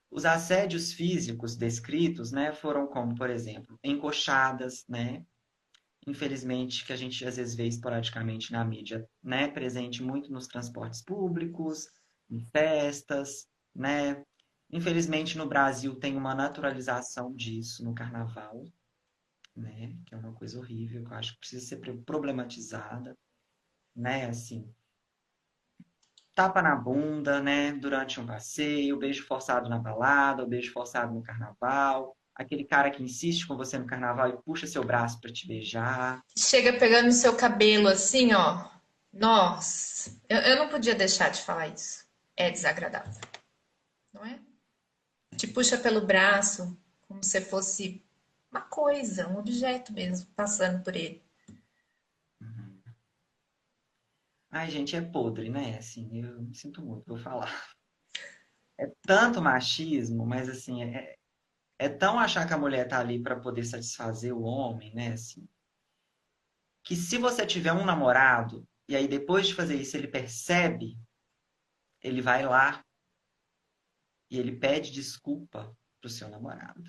Os assédios físicos descritos, né, foram como, por exemplo, encoxadas, né, infelizmente, que a gente às vezes vê esporadicamente na mídia, né? Presente muito nos transportes públicos, em festas, né? Infelizmente, no Brasil tem uma naturalização disso no carnaval, né? Que é uma coisa horrível, que eu acho que precisa ser problematizada, né? Assim, tapa na bunda, né, durante um passeio, beijo forçado na balada, o beijo forçado no carnaval, aquele cara que insiste com você no carnaval e puxa seu braço para te beijar. Chega pegando no seu cabelo assim, ó. Nossa, eu não podia deixar de falar isso. É desagradável, não é? Te puxa pelo braço, como se fosse uma coisa, um objeto mesmo, passando por ele. Uhum. Ai, gente, é podre, né? Assim, eu me sinto muito, vou falar. É tanto machismo, mas assim, é tão achar que a mulher tá ali para poder satisfazer o homem, né? Assim, que se você tiver um namorado, e aí depois de fazer isso ele percebe, ele vai lá e ele pede desculpa pro seu namorado.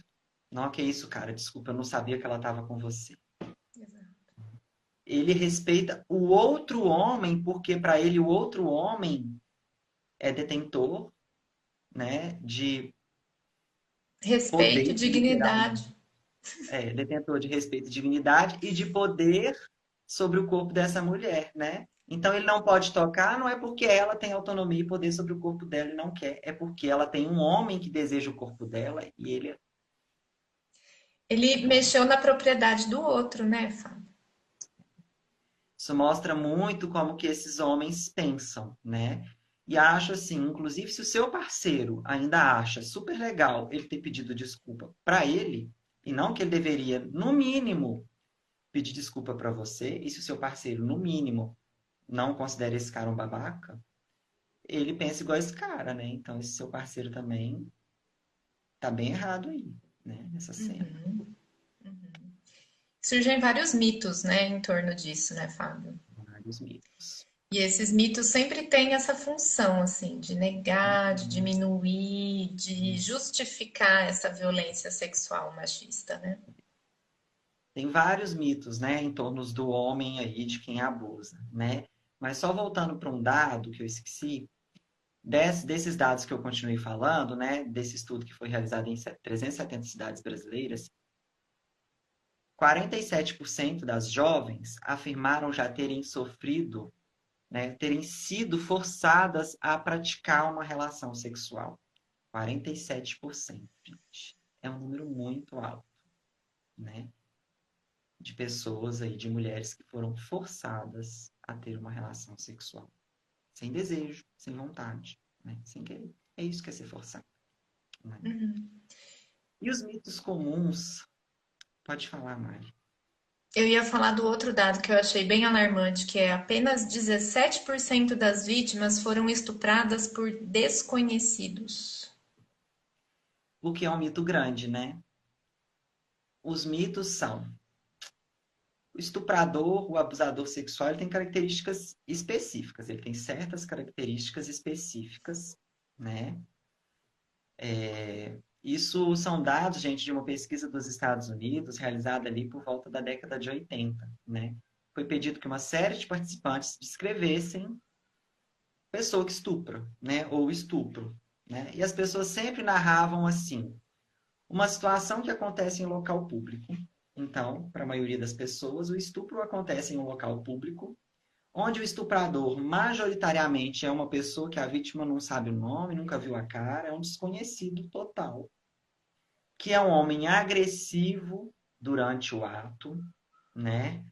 Não, que isso, cara, desculpa, eu não sabia que ela tava com você. Ele respeita o outro homem, porque para ele o outro homem é detentor, né, de Respeito e poder, literalmente. dignidade. É, detentor de respeito e dignidade e de poder sobre o corpo dessa mulher, né? Então ele não pode tocar, não é porque ela tem autonomia e poder sobre o corpo dela e não quer, é porque ela tem um homem que deseja o corpo dela e ele. Ele Então, mexeu na propriedade do outro, né, Fábio? isso mostra muito como que esses homens pensam, né? E acho assim, inclusive se o seu parceiro ainda acha super legal ele ter pedido desculpa para ele, e não que ele deveria, no mínimo, pedir desculpa para você, e se o seu parceiro, no mínimo, não considera esse cara um babaca, ele pensa igual esse cara, né? Então esse seu parceiro também tá bem errado aí, né? Nessa cena. Uhum. Surgem vários mitos, né, em torno disso, né, Fábio? Vários mitos. E esses mitos sempre têm essa função, assim, de negar, de Uhum. diminuir, de justificar essa violência sexual machista, né? Tem vários mitos, né, em torno do homem aí, de quem abusa, né? Mas só voltando para um dado que eu esqueci, desses dados que eu continuei falando, né, desse estudo que foi realizado em 370 cidades brasileiras, 47% das jovens afirmaram já terem sofrido, né, terem sido forçadas a praticar uma relação sexual. 47%, gente. É um número muito alto, né? De pessoas aí, de mulheres que foram forçadas a ter uma relação sexual. Sem desejo, sem vontade, né? Sem querer. É isso que é ser forçado, né? Uhum. E os mitos comuns? Pode falar, Mari. Eu ia falar do outro dado que eu achei bem alarmante, que é apenas 17% das vítimas foram estupradas por desconhecidos. O que é um mito grande, né? Os mitos são: o estuprador, o abusador sexual, ele tem características específicas, ele tem certas características específicas, né? Isso são dados, gente, de uma pesquisa dos Estados Unidos, realizada ali por volta da década de 80, né? Foi pedido que uma série de participantes descrevessem pessoa que estupra, né? Ou estupro, né? E as pessoas sempre narravam assim: uma situação que acontece em local público. Então, para a maioria das pessoas, o estupro acontece em um local público, onde o estuprador majoritariamente é uma pessoa que a vítima não sabe o nome, nunca viu a cara, é um desconhecido total, que é um homem agressivo durante o ato, né?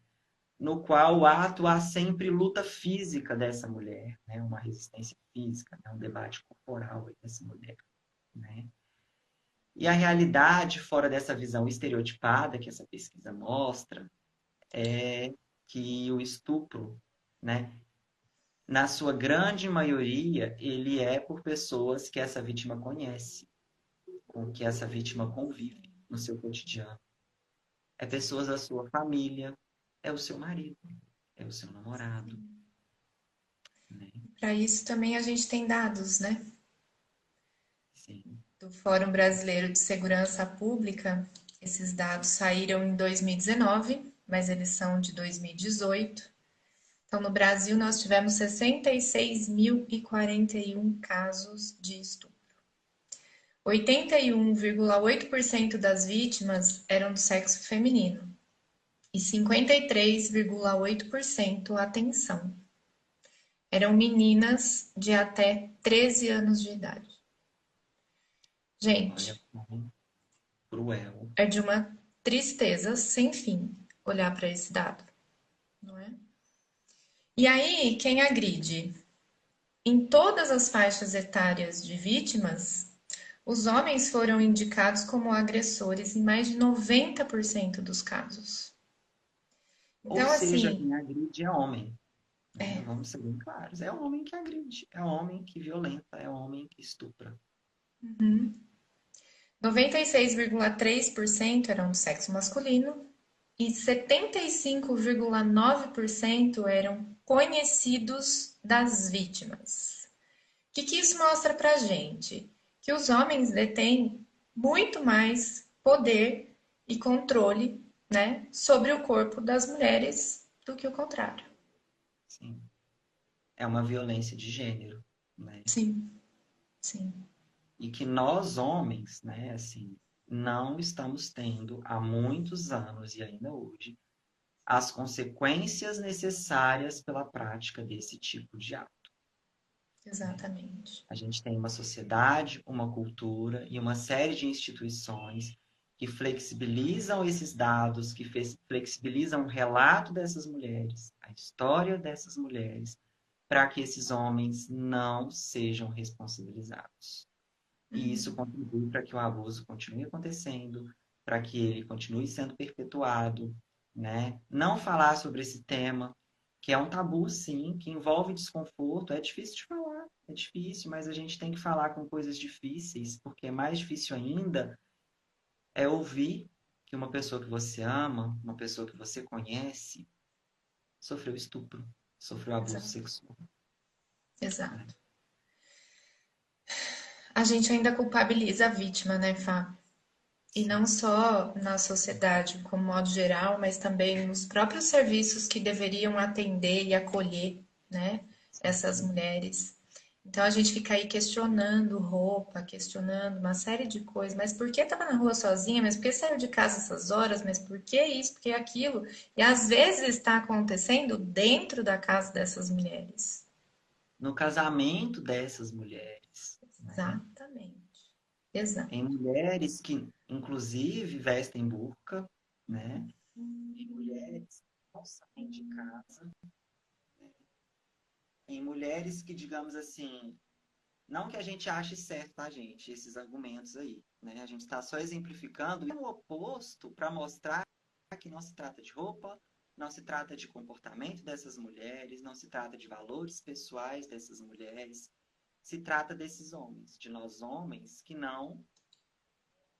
No qual o ato há sempre luta física dessa mulher, né? Uma resistência física, né? Um debate corporal dessa mulher, né? E a realidade, fora dessa visão estereotipada que essa pesquisa mostra, é que o estupro, né, na sua grande maioria, ele é por pessoas que essa vítima conhece, com que essa vítima convive no seu cotidiano. É pessoas da sua família, é o seu marido, é o seu namorado, né? Para isso também a gente tem dados, né? Sim. Do Fórum Brasileiro de Segurança Pública. Esses dados saíram em 2019, mas eles são de 2018. Então, no Brasil, nós tivemos 66.041 casos de estupro. 81,8% das vítimas eram do sexo feminino e 53,8% atenção. eram meninas de até 13 anos de idade. Olha, Gente, como cruel. é de uma tristeza sem fim olhar para esse dado, não é? E aí, quem agride? Em todas as faixas etárias de vítimas, os homens foram indicados como agressores em mais de 90% dos casos. Ou Então, seja, assim, quem agride é homem, né? Vamos ser bem claros. É homem que agride, é homem que violenta, é homem que estupra. 96,3% eram do sexo masculino e 75,9% eram conhecidos das vítimas. O que isso mostra pra gente? Que os homens detêm muito mais poder e controle, né, sobre o corpo das mulheres do que o contrário. Sim. É uma violência de gênero, né? Sim, sim. E que nós homens, né, assim, não estamos tendo há muitos anos e ainda hoje as consequências necessárias pela prática desse tipo de ato, né? Exatamente. A gente tem uma sociedade, uma cultura e uma série de instituições que flexibilizam esses dados, que flexibilizam o relato dessas mulheres, a história dessas mulheres, para que esses homens não sejam responsabilizados. E isso contribui para que o abuso continue acontecendo, para que ele continue sendo perpetuado, né? Não falar sobre esse tema, que é um tabu, sim, que envolve desconforto, é difícil de falar, é difícil, mas a gente tem que falar com coisas difíceis, porque é mais difícil ainda é ouvir que uma pessoa que você ama, uma pessoa que você conhece, sofreu estupro, sofreu abuso Exato. sexual, né? Exato. A gente ainda culpabiliza a vítima, né, Fá? E não Sim, só na sociedade, como modo geral, mas também nos próprios serviços que deveriam atender e acolher, né, essas sim. mulheres. Então a gente fica aí questionando roupa, questionando uma série de coisas. Mas por que estava na rua sozinha? Mas por que saiu de casa essas horas? Mas por que isso? Por que aquilo? E às vezes está acontecendo dentro da casa dessas mulheres. No casamento dessas mulheres, né? Exatamente. Exato. Tem mulheres que, inclusive, vestem burca, né? Tem mulheres que não saem de casa. Tem mulheres que, digamos assim, não que a gente ache certo, tá, gente, esses argumentos aí, né? A gente está só exemplificando o oposto para mostrar que não se trata de roupa, não se trata de comportamento dessas mulheres, não se trata de valores pessoais dessas mulheres, se trata desses homens, de nós homens que não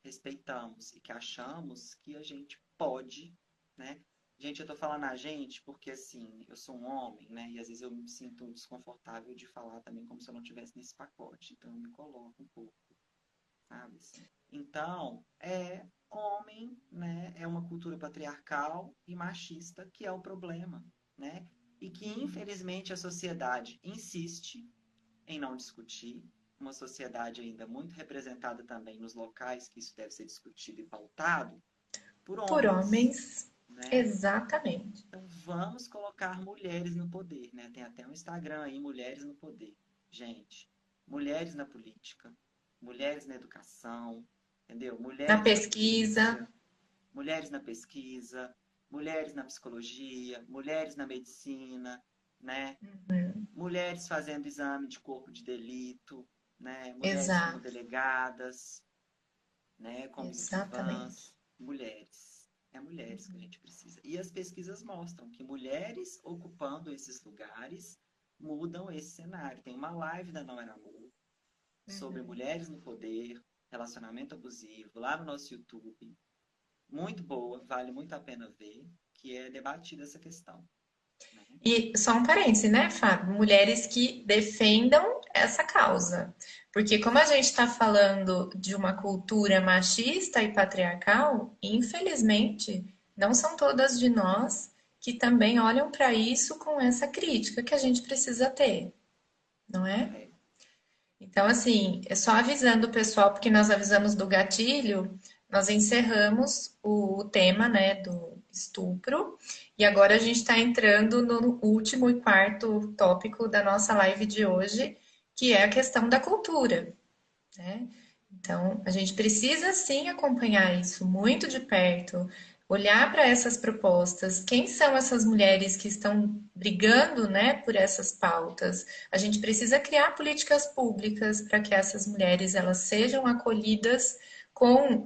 respeitamos e que achamos que a gente pode, né? Gente, eu tô falando a gente porque, assim, eu sou um homem, né? E às vezes eu me sinto desconfortável de falar também como se eu não estivesse nesse pacote. Então, eu me coloco um pouco, sabe? Assim. Então, é homem, né? É uma cultura patriarcal e machista que é o problema, né? E que, infelizmente, a sociedade insiste em não discutir, uma sociedade ainda muito representada também nos locais que isso deve ser discutido e pautado por Por homens, homens, né? exatamente. Então vamos colocar mulheres no poder, né? Tem até um Instagram aí, Mulheres no Poder. Gente, mulheres na política, mulheres na educação, entendeu? Na Mulheres na pesquisa, polícia, mulheres na pesquisa, mulheres na psicologia, mulheres na medicina, né? Mulheres fazendo exame de corpo de delito, né? Mulheres como exato, delegadas, né? Como exatamente. escrivãs, mulheres. É mulheres que a gente precisa. E as pesquisas mostram que mulheres ocupando esses lugares mudam esse cenário. Tem uma live da Não Era Amor sobre mulheres no poder, relacionamento abusivo, lá no nosso YouTube. Muito boa, vale muito a pena ver, que é debatida essa questão, né? E só um parêntese, né, Fábio? Mulheres que defendam essa causa. Porque como a gente está falando de uma cultura machista e patriarcal, infelizmente, não são todas de nós que também olham para isso com essa crítica que a gente precisa ter, não é? É, Então, assim, é só avisando o pessoal, porque nós avisamos do gatilho, nós encerramos o tema, né, do estupro. E agora a gente está entrando no último e quarto tópico da nossa live de hoje, que é a questão da cultura, né? Então, a gente precisa sim acompanhar isso muito de perto, olhar para essas propostas, quem são essas mulheres que estão brigando, né, por essas pautas. A gente precisa criar políticas públicas para que essas mulheres elas sejam acolhidas com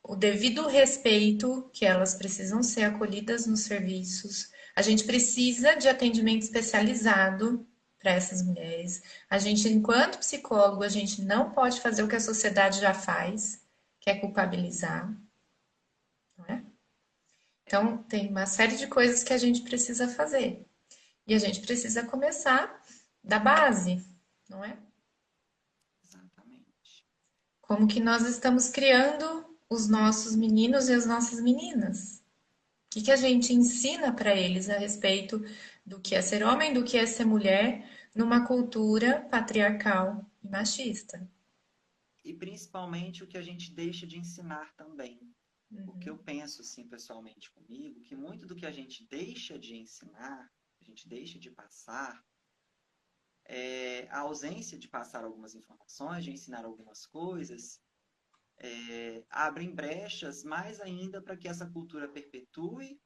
o devido respeito que elas precisam ser acolhidas nos serviços. A gente precisa de atendimento especializado para essas mulheres. A gente, enquanto psicólogo, a gente não pode fazer o que a sociedade já faz, que é culpabilizar, não é? Então, tem uma série de coisas que a gente precisa fazer. E a gente precisa começar da base, não é? Exatamente. Como que nós estamos criando os nossos meninos e as nossas meninas? O que que a gente ensina para eles a respeito do que é ser homem, do que é ser mulher, numa cultura patriarcal e machista? E principalmente o que a gente deixa de ensinar também. Porque eu Uhum. penso, assim, pessoalmente comigo, que muito do que a gente deixa de ensinar, a gente deixa de passar, a ausência de passar algumas informações, de ensinar algumas coisas, abrem brechas mais ainda para que essa cultura perpetue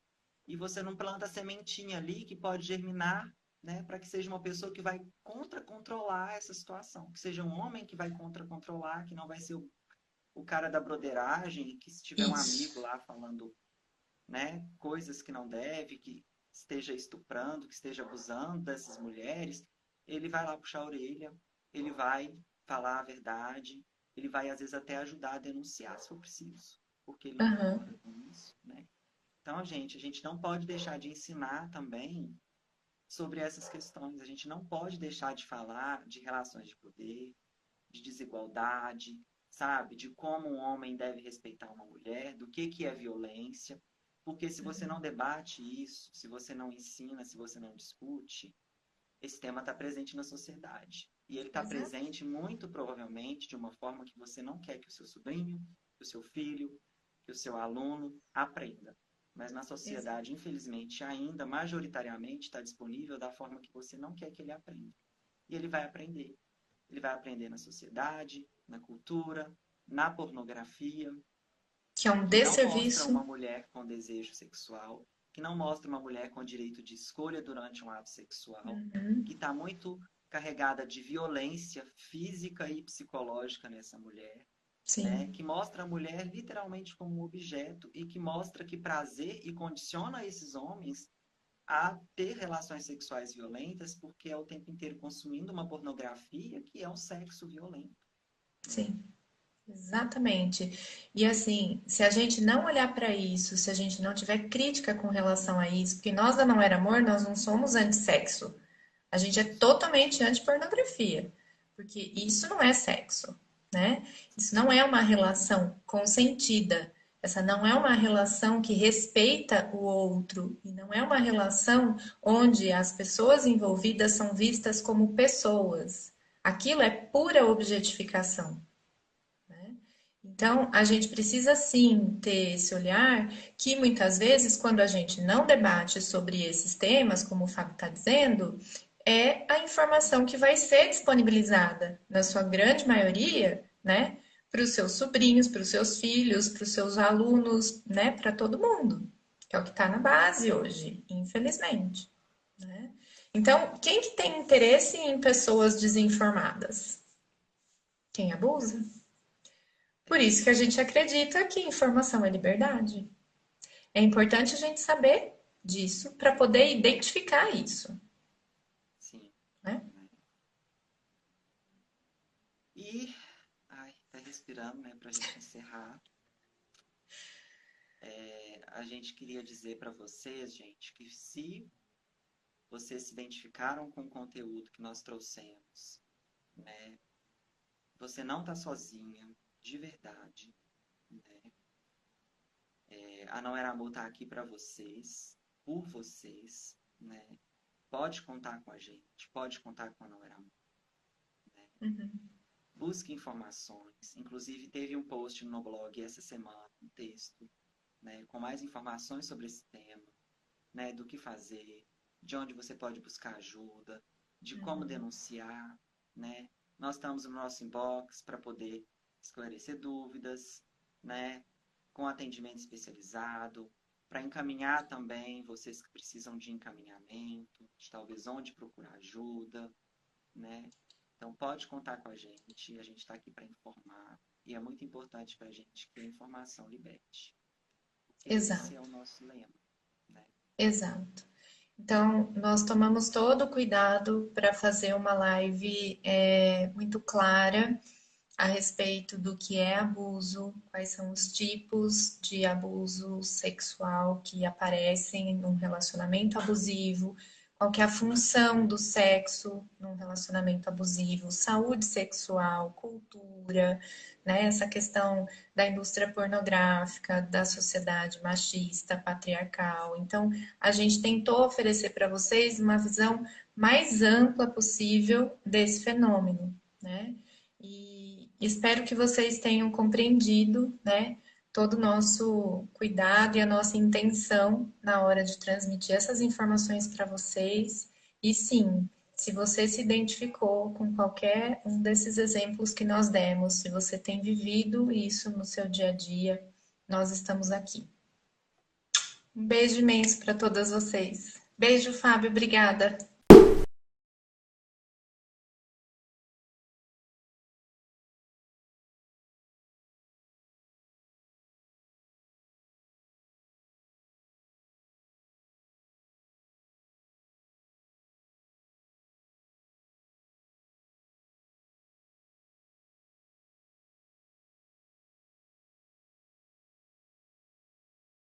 e você não planta a sementinha ali que pode germinar, né, para que seja uma pessoa que vai contra-controlar essa situação, que seja um homem que vai contra-controlar, que não vai ser o cara da broderagem, que se tiver um amigo Isso. lá falando, né, coisas que não deve, que esteja estuprando, que esteja abusando dessas mulheres, ele vai lá puxar a orelha, ele vai falar a verdade, ele vai às vezes até ajudar a denunciar se for preciso, porque ele não Aham. concorda com isso, né? Então, a gente não pode deixar de ensinar também sobre essas questões. A gente não pode deixar de falar de relações de poder, de desigualdade, sabe? De como um homem deve respeitar uma mulher, do que é violência. Porque se você não debate isso, se você não ensina, se você não discute, esse tema está presente na sociedade. E ele está Exato. presente muito provavelmente de uma forma que você não quer que o seu sobrinho, que o seu filho, que o seu aluno aprenda. Mas na Exato. sociedade, infelizmente, ainda majoritariamente está disponível da forma que você não quer que ele aprenda. E ele vai aprender. Ele vai aprender na sociedade, na cultura, na pornografia, Que é um que não mostra desserviço. uma mulher com desejo sexual, que não mostra uma mulher com direito de escolha durante um ato sexual, que está muito carregada de violência física e psicológica nessa mulher, né? Sim, Que mostra a mulher literalmente como um objeto e que mostra que prazer e condiciona esses homens a ter relações sexuais violentas porque é o tempo inteiro consumindo uma pornografia que é um sexo violento, né? sim, exatamente. E assim, se a gente não olhar para isso, se a gente não tiver crítica com relação a isso, porque nós da Não Era Amor, nós não somos antissexo. A gente é totalmente anti-pornografia, porque isso não é sexo, né? Isso não é uma relação consentida. Essa não é uma relação que respeita o outro e não é uma relação onde as pessoas envolvidas são vistas como pessoas. Aquilo é pura objetificação, né? Então, a gente precisa sim ter esse olhar que muitas vezes, quando a gente não debate sobre esses temas, como o Fábio está dizendo, é a informação que vai ser disponibilizada, na sua grande maioria, né, para os seus sobrinhos, para os seus filhos, para os seus alunos, né, para todo mundo, que é o que está na base hoje, infelizmente, né? Então, quem que tem interesse em pessoas desinformadas? Quem abusa? Por É, isso que a gente acredita que informação é liberdade. É importante a gente saber disso para poder identificar isso, sim. né? Né? E, ai, tá respirando, né, pra gente encerrar. A gente queria dizer para vocês, gente, que se vocês se identificaram com o conteúdo que nós trouxemos, né, você não tá sozinha, de verdade, né? A Não Era Amor tá aqui para vocês, por vocês, né? Pode contar com a gente, pode contar com a Não Era Amor, né? Uhum. Busque informações. Inclusive, teve um post no blog essa semana, um texto, né, com mais informações sobre esse tema, né, do que fazer, de onde você pode buscar ajuda, de como denunciar, né? Nós estamos no nosso inbox para poder esclarecer dúvidas, né, com atendimento especializado, para encaminhar também vocês que precisam de encaminhamento, de talvez onde procurar ajuda, né? Então pode contar com a gente está aqui para informar, e é muito importante para a gente que a informação liberte. Esse é o Exato, nosso lema, né? exato. Então, nós tomamos todo o cuidado para fazer uma live muito clara a respeito do que é abuso, quais são os tipos de abuso sexual que aparecem num relacionamento abusivo, qual que é a função do sexo num relacionamento abusivo, saúde sexual, cultura, né? Essa questão da indústria pornográfica, da sociedade machista, patriarcal. Então, a gente tentou oferecer para vocês uma visão mais ampla possível desse fenômeno, né? E espero que vocês tenham compreendido, né, todo o nosso cuidado e a nossa intenção na hora de transmitir essas informações para vocês. E sim, se você se identificou com qualquer um desses exemplos que nós demos, se você tem vivido isso no seu dia a dia, nós estamos aqui. Um beijo imenso para todas vocês. Beijo, Fábio, obrigada.